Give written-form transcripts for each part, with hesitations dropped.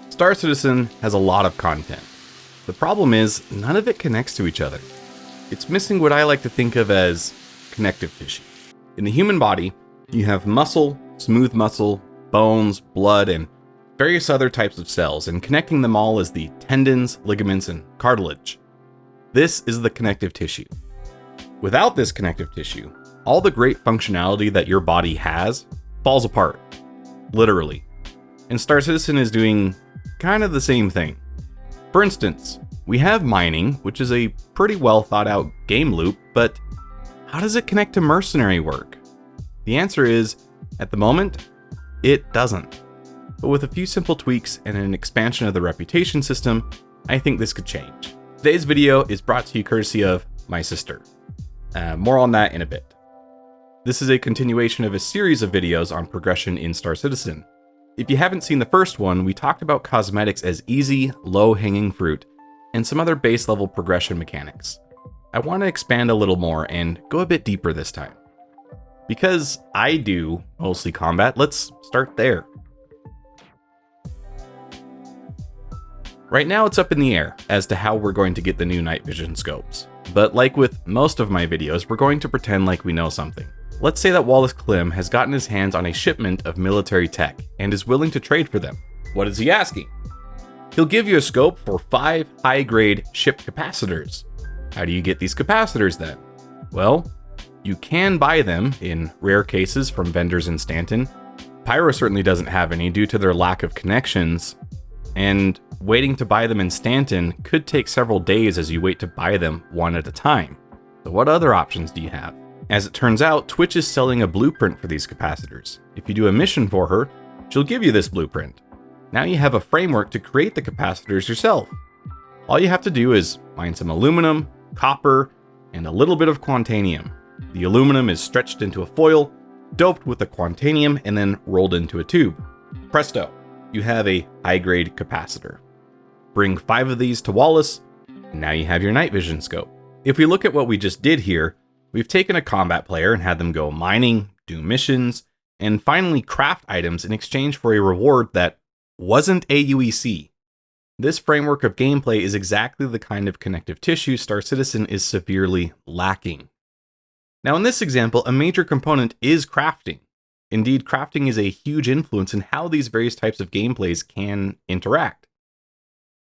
Star Citizen has a lot of content. The problem is, none of it connects to each other. It's missing what I like to think of as connective tissue. In the human body, you have muscle, smooth muscle, bones, blood, and various other types of cells, and connecting them all is the tendons, ligaments, and cartilage. This is the connective tissue. Without this connective tissue, all the great functionality that your body has falls apart, literally. And Star Citizen is doing kind of the same thing. For instance, we have mining, which is a pretty well thought out game loop, but how does it connect to mercenary work? The answer is, at the moment, it doesn't. But with a few simple tweaks and an expansion of the reputation system, I think this could change. Today's video is brought to you courtesy of my sister. More on that in a bit. This is a continuation of a series of videos on progression in Star Citizen. If you haven't seen the first one, we talked about cosmetics as easy, low-hanging fruit, and some other base-level progression mechanics. I want to expand a little more and go a bit deeper this time. Because I do mostly combat, let's start there. Right now it's up in the air as to how we're going to get the new night vision scopes. But like with most of my videos, we're going to pretend like we know something. Let's say that Wallace Klim has gotten his hands on a shipment of military tech and is willing to trade for them. What is he asking? He'll give you a scope for 5 high-grade ship capacitors. How do you get these capacitors then? Well, you can buy them, in rare cases, from vendors in Stanton. Pyro certainly doesn't have any due to their lack of connections, and waiting to buy them in Stanton could take several days as you wait to buy them one at a time. So what other options do you have? As it turns out, Twitch is selling a blueprint for these capacitors. If you do a mission for her, she'll give you this blueprint. Now you have a framework to create the capacitors yourself. All you have to do is find some aluminum, copper, and a little bit of quantanium. The aluminum is stretched into a foil, doped with the quantanium, and then rolled into a tube. Presto, you have a high-grade capacitor. Bring 5 of these to Wallace, and now you have your night vision scope. If we look at what we just did here, we've taken a combat player and had them go mining, do missions, and finally craft items in exchange for a reward that wasn't AUEC. This framework of gameplay is exactly the kind of connective tissue Star Citizen is severely lacking. Now in this example, a major component is crafting. Indeed, crafting is a huge influence in how these various types of gameplays can interact.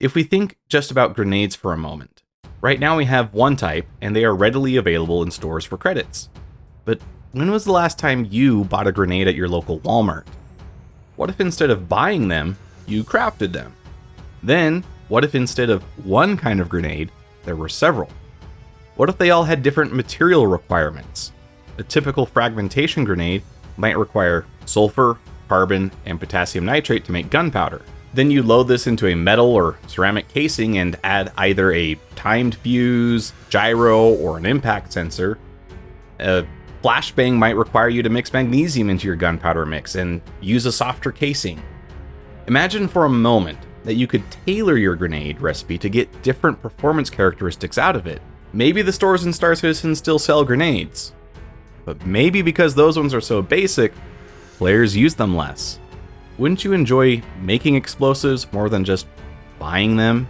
If we think just about grenades for a moment, right now we have one type, and they are readily available in stores for credits. But when was the last time you bought a grenade at your local Walmart? What if instead of buying them, you crafted them? Then, what if instead of one kind of grenade, there were several? What if they all had different material requirements? A typical fragmentation grenade might require sulfur, carbon, and potassium nitrate to make gunpowder. Then you load this into a metal or ceramic casing and add either a timed fuse, gyro, or an impact sensor. A flashbang might require you to mix magnesium into your gunpowder mix and use a softer casing. Imagine for a moment that you could tailor your grenade recipe to get different performance characteristics out of it. Maybe the stores in Star Citizen still sell grenades, but maybe because those ones are so basic, players use them less. Wouldn't you enjoy making explosives more than just buying them?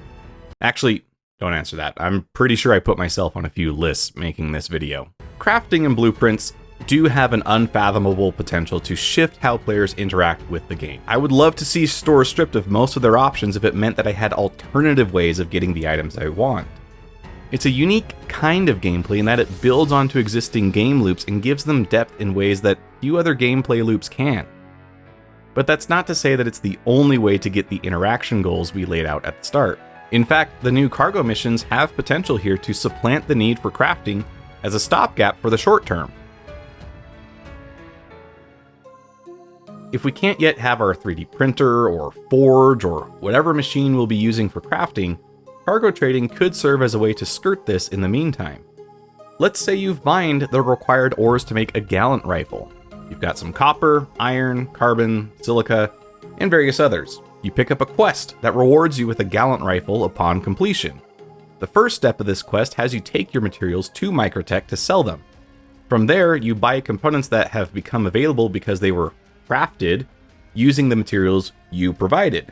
Actually, don't answer that. I'm pretty sure I put myself on a few lists making this video. Crafting and blueprints do have an unfathomable potential to shift how players interact with the game. I would love to see stores stripped of most of their options if it meant that I had alternative ways of getting the items I want. It's a unique kind of gameplay in that it builds onto existing game loops and gives them depth in ways that few other gameplay loops can. But that's not to say that it's the only way to get the interaction goals we laid out at the start. In fact, the new cargo missions have potential here to supplant the need for crafting as a stopgap for the short term. If we can't yet have our 3D printer or forge or whatever machine we'll be using for crafting, cargo trading could serve as a way to skirt this in the meantime. Let's say you've mined the required ores to make a gallant rifle. You've got some copper, iron, carbon, silica, and various others. You pick up a quest that rewards you with a gallant rifle upon completion. The first step of this quest has you take your materials to Microtech to sell them. From there, you buy components that have become available because they were crafted using the materials you provided.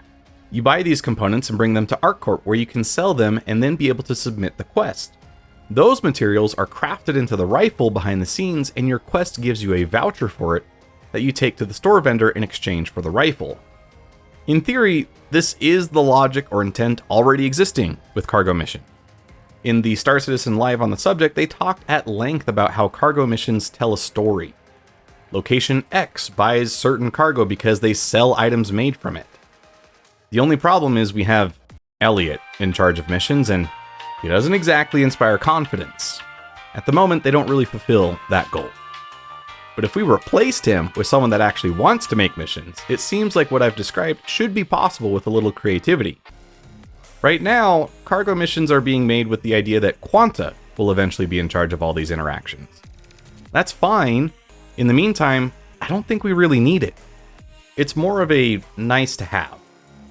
You buy these components and bring them to ArcCorp, where you can sell them and then be able to submit the quest. Those materials are crafted into the rifle behind the scenes, and your quest gives you a voucher for it that you take to the store vendor in exchange for the rifle. In theory, this is the logic or intent already existing with cargo mission. In the Star Citizen Live on the subject, they talked at length about how cargo missions tell a story. Location X buys certain cargo because they sell items made from it. The only problem is we have Elliot in charge of missions, and he doesn't exactly inspire confidence. At the moment, they don't really fulfill that goal. But if we replaced him with someone that actually wants to make missions, it seems like what I've described should be possible with a little creativity. Right now, cargo missions are being made with the idea that Quanta will eventually be in charge of all these interactions. That's fine. In the meantime, I don't think we really need it. It's more of a nice to have.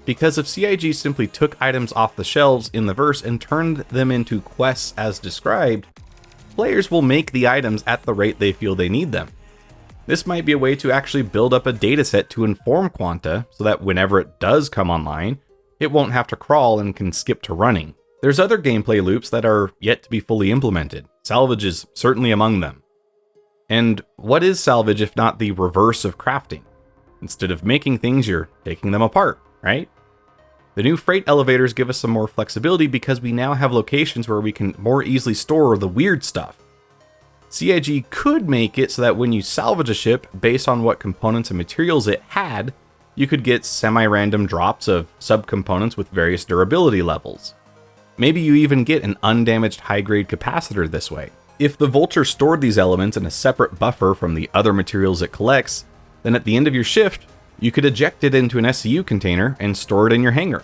Because if CIG simply took items off the shelves in the verse and turned them into quests as described, players will make the items at the rate they feel they need them. This might be a way to actually build up a dataset to inform Quanta so that whenever it does come online, it won't have to crawl and can skip to running. There's other gameplay loops that are yet to be fully implemented. Salvage is certainly among them. And what is salvage if not the reverse of crafting? Instead of making things, you're taking them apart, right? The new freight elevators give us some more flexibility because we now have locations where we can more easily store the weird stuff. CIG could make it so that when you salvage a ship based on what components and materials it had, you could get semi-random drops of subcomponents with various durability levels. Maybe you even get an undamaged high-grade capacitor this way. If the Vulture stored these elements in a separate buffer from the other materials it collects, then at the end of your shift, you could eject it into an SCU container and store it in your hangar.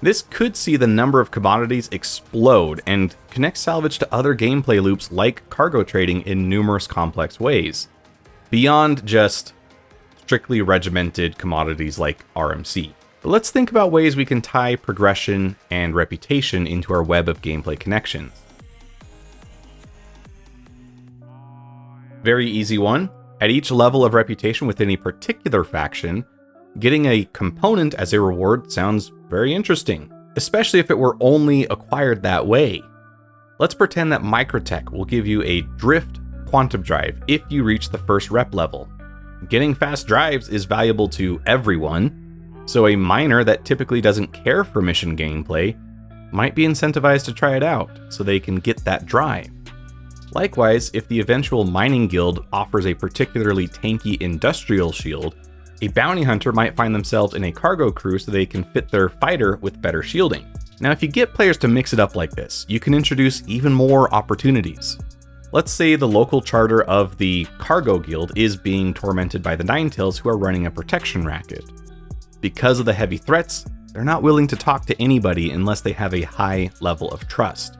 This could see the number of commodities explode and connect salvage to other gameplay loops like cargo trading in numerous complex ways, beyond just strictly regimented commodities like RMC. But let's think about ways we can tie progression and reputation into our web of gameplay connections. Very easy one. At each level of reputation within a particular faction, getting a component as a reward sounds very interesting, especially if it were only acquired that way. Let's pretend that Microtech will give you a drift quantum drive if you reach the first rep level. Getting fast drives is valuable to everyone, so a miner that typically doesn't care for mission gameplay might be incentivized to try it out so they can get that drive. Likewise, if the eventual mining guild offers a particularly tanky industrial shield, a bounty hunter might find themselves in a cargo crew so they can fit their fighter with better shielding. Now, if you get players to mix it up like this, you can introduce even more opportunities. Let's say the local charter of the cargo guild is being tormented by the Ninetales who are running a protection racket. Because of the heavy threats, they're not willing to talk to anybody unless they have a high level of trust.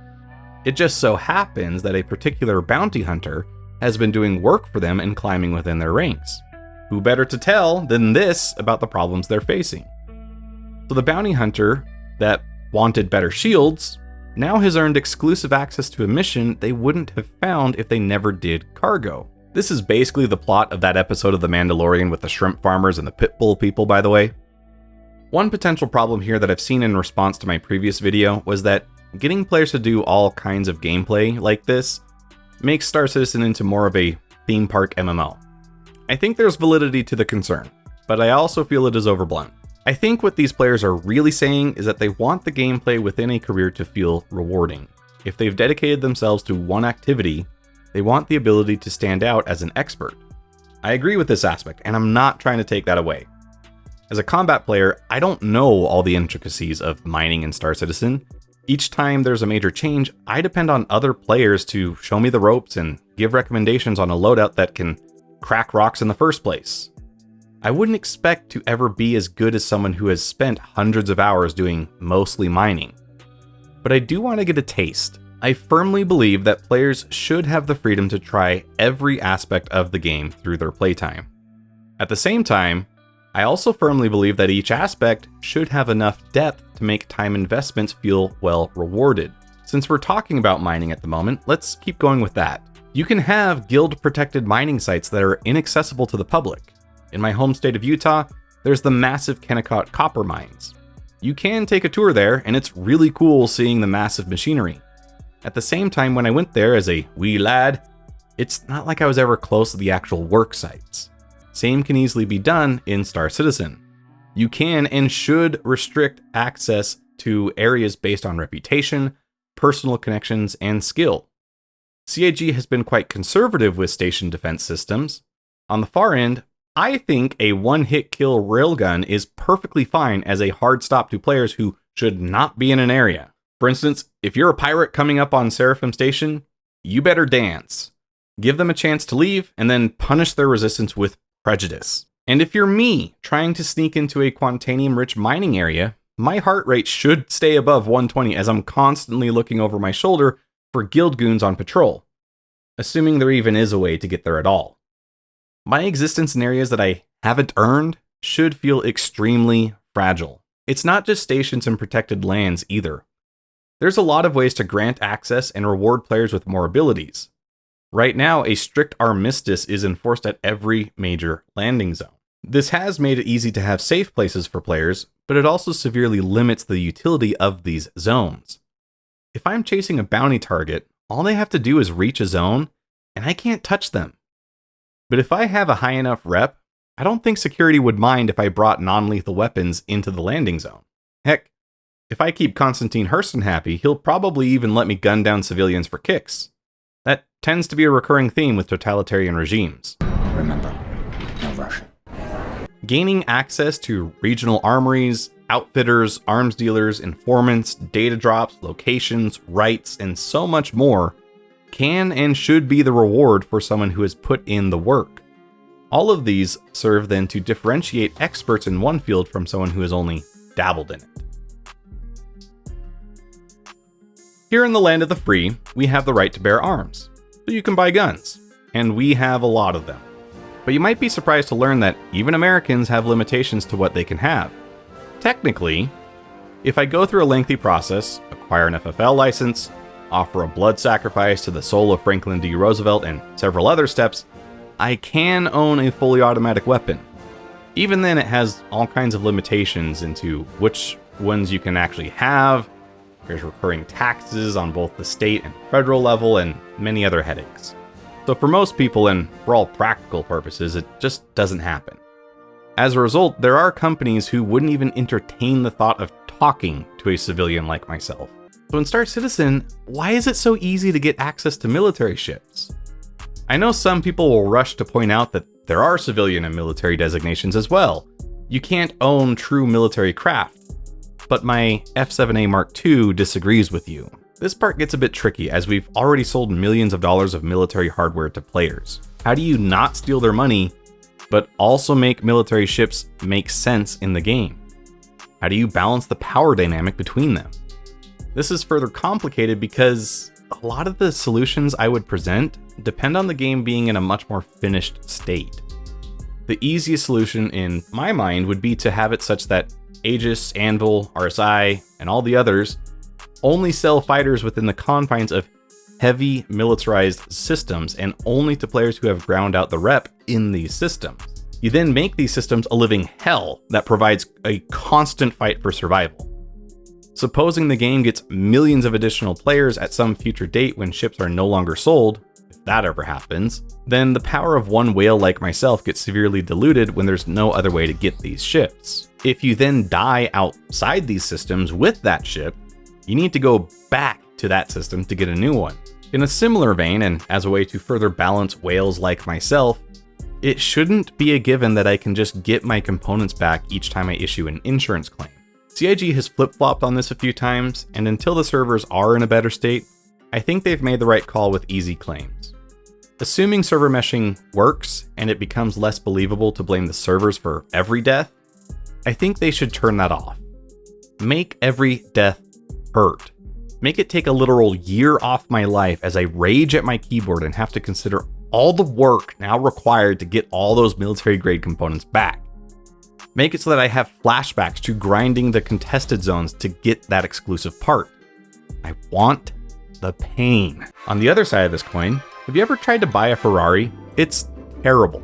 It just so happens that a particular bounty hunter has been doing work for them and climbing within their ranks. Who better to tell than this about the problems they're facing? So the bounty hunter that wanted better shields now has earned exclusive access to a mission they wouldn't have found if they never did cargo. This is basically the plot of that episode of The Mandalorian with the shrimp farmers and the pit bull people, by the way. One potential problem here that I've seen in response to my previous video was that getting players to do all kinds of gameplay like this makes Star Citizen into more of a theme park MMO. I think there's validity to the concern, but I also feel it is overblown. I think what these players are really saying is that they want the gameplay within a career to feel rewarding. If they've dedicated themselves to one activity, they want the ability to stand out as an expert. I agree with this aspect, and I'm not trying to take that away. As a combat player, I don't know all the intricacies of mining in Star Citizen. Each time there's a major change, I depend on other players to show me the ropes and give recommendations on a loadout that can crack rocks in the first place. I wouldn't expect to ever be as good as someone who has spent hundreds of hours doing mostly mining. But I do want to get a taste. I firmly believe that players should have the freedom to try every aspect of the game through their playtime. At the same time, I also firmly believe that each aspect should have enough depth to make time investments feel well rewarded. Since we're talking about mining at the moment, let's keep going with that. You can have guild-protected mining sites that are inaccessible to the public. In my home state of Utah, there's the massive Kennecott copper mines. You can take a tour there, and it's really cool seeing the massive machinery. At the same time, when I went there as a wee lad, it's not like I was ever close to the actual work sites. Same can easily be done in Star Citizen. You can and should restrict access to areas based on reputation, personal connections, and skill. CIG has been quite conservative with station defense systems. On the far end, I think a one-hit kill railgun is perfectly fine as a hard stop to players who should not be in an area. For instance, if you're a pirate coming up on Seraphim Station, you better dance. Give them a chance to leave, and then punish their resistance with prejudice. And if you're me, trying to sneak into a Quantanium-rich mining area, my heart rate should stay above 120 as I'm constantly looking over my shoulder for guild goons on patrol, assuming there even is a way to get there at all. My existence in areas that I haven't earned should feel extremely fragile. It's not just stations and protected lands either. There's a lot of ways to grant access and reward players with more abilities. Right now, a strict armistice is enforced at every major landing zone. This has made it easy to have safe places for players, but it also severely limits the utility of these zones. If I'm chasing a bounty target, all they have to do is reach a zone, and I can't touch them. But if I have a high enough rep, I don't think security would mind if I brought non-lethal weapons into the landing zone. Heck, if I keep Constantine Hurston happy, he'll probably even let me gun down civilians for kicks. That tends to be a recurring theme with totalitarian regimes. Remember, no Russian. Gaining access to regional armories, outfitters, arms dealers, informants, data drops, locations, rights, and so much more can and should be the reward for someone who has put in the work. All of these serve then to differentiate experts in one field from someone who has only dabbled in it. Here in the land of the free, we have the right to bear arms, so you can buy guns, and we have a lot of them. But you might be surprised to learn that even Americans have limitations to what they can have. Technically, if I go through a lengthy process, acquire an FFL license, offer a blood sacrifice to the soul of Franklin D. Roosevelt, and several other steps, I can own a fully automatic weapon. Even then, it has all kinds of limitations into which ones you can actually have. There's recurring taxes on both the state and federal level, and many other headaches. So for most people, and for all practical purposes, it just doesn't happen. As a result, there are companies who wouldn't even entertain the thought of talking to a civilian like myself. So in Star Citizen, why is it so easy to get access to military ships? I know some people will rush to point out that there are civilian and military designations as well. You can't own true military craft, but my F-7A Mark II disagrees with you. This part gets a bit tricky as we've already sold millions of dollars of military hardware to players. How do you not steal their money, but also make military ships make sense in the game? How do you balance the power dynamic between them? This is further complicated because a lot of the solutions I would present depend on the game being in a much more finished state. The easiest solution in my mind would be to have it such that Aegis, Anvil, RSI, and all the others only sell fighters within the confines of heavy militarized systems and only to players who have ground out the rep in these systems. You then make these systems a living hell that provides a constant fight for survival. Supposing the game gets millions of additional players at some future date when ships are no longer sold, if that ever happens, then the power of one whale like myself gets severely diluted when there's no other way to get these ships. If you then die outside these systems with that ship, you need to go back to that system to get a new one. In a similar vein, and as a way to further balance whales like myself, it shouldn't be a given that I can just get my components back each time I issue an insurance claim. CIG has flip-flopped on this a few times, and until the servers are in a better state, I think they've made the right call with easy claims. Assuming server meshing works and it becomes less believable to blame the servers for every death, I think they should turn that off. Make every death hurt. Make it take a literal year off my life as I rage at my keyboard and have to consider all the work now required to get all those military grade components back. Make it so that I have flashbacks to grinding the contested zones to get that exclusive part. I want the pain. On the other side of this coin, have you ever tried to buy a Ferrari? It's terrible.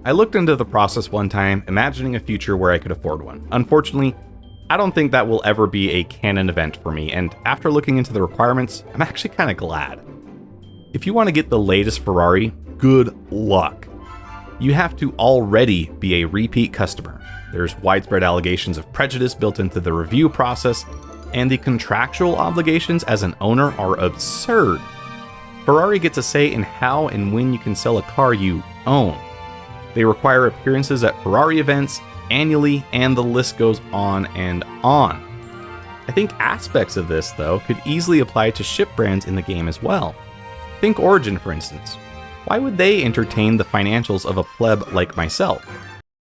I looked into the process one time, imagining a future where I could afford one. Unfortunately, I don't think that will ever be a canon event for me, and after looking into the requirements, I'm actually kind of glad. If you want to get the latest Ferrari, good luck. You have to already be a repeat customer. There's widespread allegations of prejudice built into the review process, and the contractual obligations as an owner are absurd. Ferrari gets a say in how and when you can sell a car you own. They require appearances at Ferrari events annually, and the list goes on and on. I think aspects of this, though, could easily apply to ship brands in the game as well. Think Origin, for instance. Why would they entertain the financials of a pleb like myself?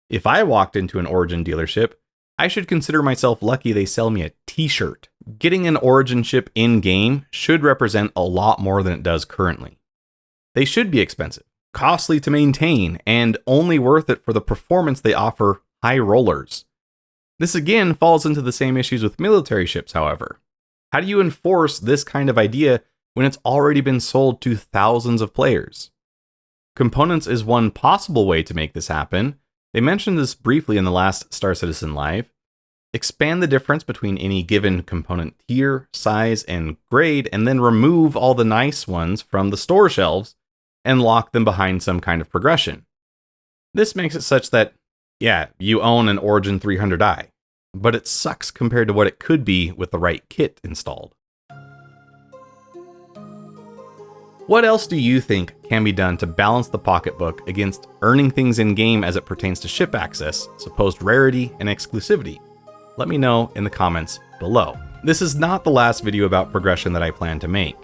If I walked into an Origin dealership, I should consider myself lucky they sell me a t-shirt. Getting an Origin ship in-game should represent a lot more than it does currently. They should be expensive, costly to maintain, and only worth it for the performance they offer high rollers. This again falls into the same issues with military ships, however. How do you enforce this kind of idea when it's already been sold to thousands of players? Components is one possible way to make this happen. They mentioned this briefly in the last Star Citizen Live. Expand the difference between any given component tier, size, and grade, and then remove all the nice ones from the store shelves and lock them behind some kind of progression. This makes it such that, yeah, you own an Origin 300i, but it sucks compared to what it could be with the right kit installed. What else do you think can be done to balance the pocketbook against earning things in-game as it pertains to ship access, supposed rarity, and exclusivity? Let me know in the comments below. This is not the last video about progression that I plan to make.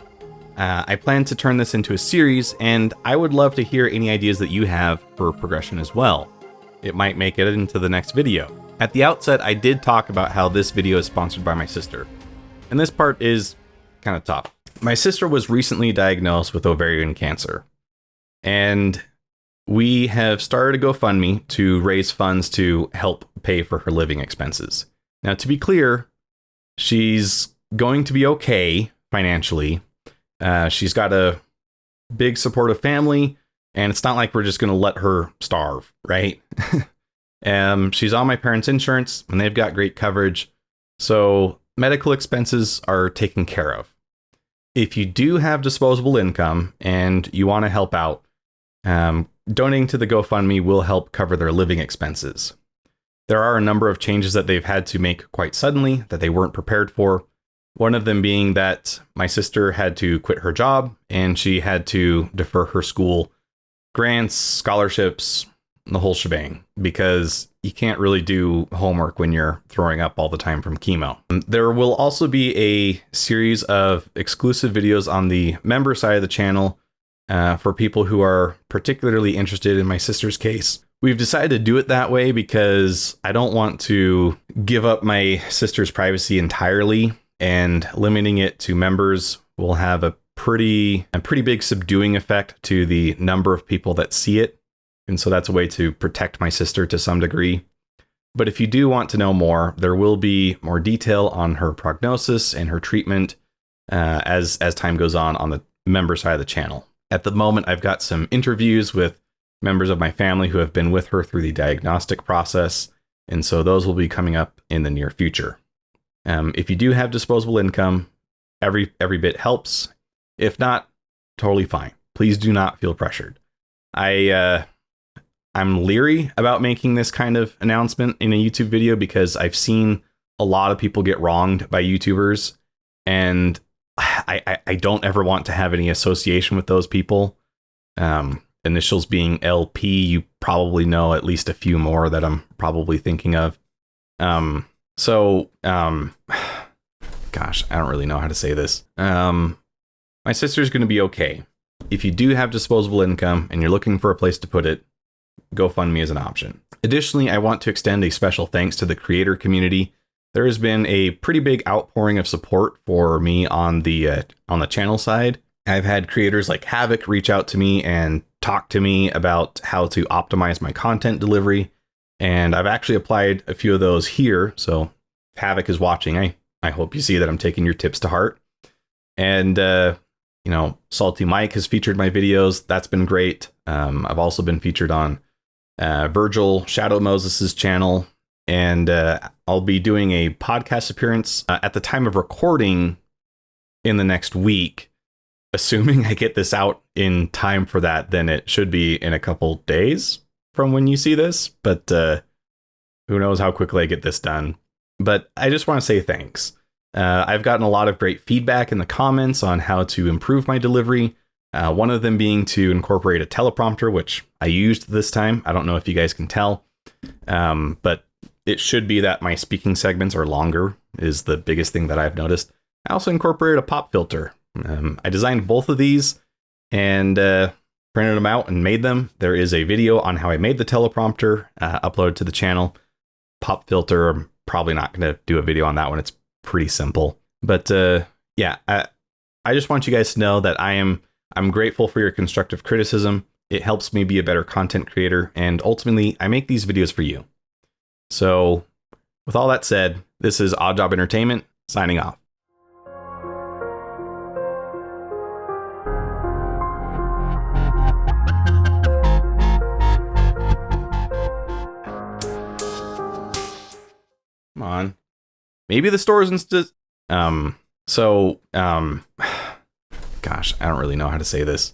I plan to turn this into a series, and I would love to hear any ideas that you have for progression as well. It might make it into the next video. At the outset, I did talk about how this video is sponsored by my sister, and this part is kind of tough. My sister was recently diagnosed with ovarian cancer, and we have started a GoFundMe to raise funds to help pay for her living expenses. Now, to be clear, she's going to be okay financially. She's got a big supportive family, and it's not like we're just going to let her starve, right? She's on my parents' insurance, and they've got great coverage, so medical expenses are taken care of. If you do have disposable income and you want to help out, donating to the GoFundMe will help cover their living expenses. There are a number of changes that they've had to make quite suddenly that they weren't prepared for. One of them being that my sister had to quit her job and she had to defer her school grants, scholarships, the whole shebang, because you can't really do homework when you're throwing up all the time from chemo. There will also be a series of exclusive videos on the member side of the channel for people who are particularly interested in my sister's case. We've decided to do it that way because I don't want to give up my sister's privacy entirely, and limiting it to members will have a pretty big subduing effect to the number of people that see it. And so that's a way to protect my sister to some degree. But if you do want to know more, there will be more detail on her prognosis and her treatment as time goes on the member side of the channel. At the moment, I've got some interviews with members of my family who have been with her through the diagnostic process, and so those will be coming up in the near future. If you do have disposable income, every bit helps. If not, totally fine. Please do not feel pressured. I'm leery about making this kind of announcement in a YouTube video because I've seen a lot of people get wronged by YouTubers, and I don't ever want to have any association with those people. Initials being LP, you probably know at least a few more that I'm probably thinking of. Gosh, I don't really know how to say this. My sister's going to be okay. If you do have disposable income and you're looking for a place to put it, GoFundMe is an option. Additionally, I want to extend a special thanks to the creator community. There has been a pretty big outpouring of support for me on the channel side. I've had creators like Havoc reach out to me and talk to me about how to optimize my content delivery, and I've actually applied a few of those here. So if Havoc is watching, I hope you see that I'm taking your tips to heart. And Salty Mike has featured my videos. That's been great. I've also been featured on Virgil Shadow Moses' channel. and I'll be doing a podcast appearance at the time of recording in the next week. Assuming I get this out in time for that, then it should be in a couple days from when you see this, but who knows how quickly I get this done. But I just want to say thanks. I've gotten a lot of great feedback in the comments on how to improve my delivery. One of them being to incorporate a teleprompter, which I used this time. I don't know if you guys can tell, but it should be that my speaking segments are longer is the biggest thing that I've noticed. I also incorporated a pop filter. I designed both of these and printed them out and made them. There is a video on how I made the teleprompter uploaded to the channel. Pop filter, I'm probably not going to do a video on that one. It's pretty simple. But yeah, I just want you guys to know that I'm grateful for your constructive criticism. It helps me be a better content creator, and ultimately, I make these videos for you. So, with all that said, this is Odd Job Entertainment, signing off. Come on. Maybe the store isn't gosh, I don't really know how to say this.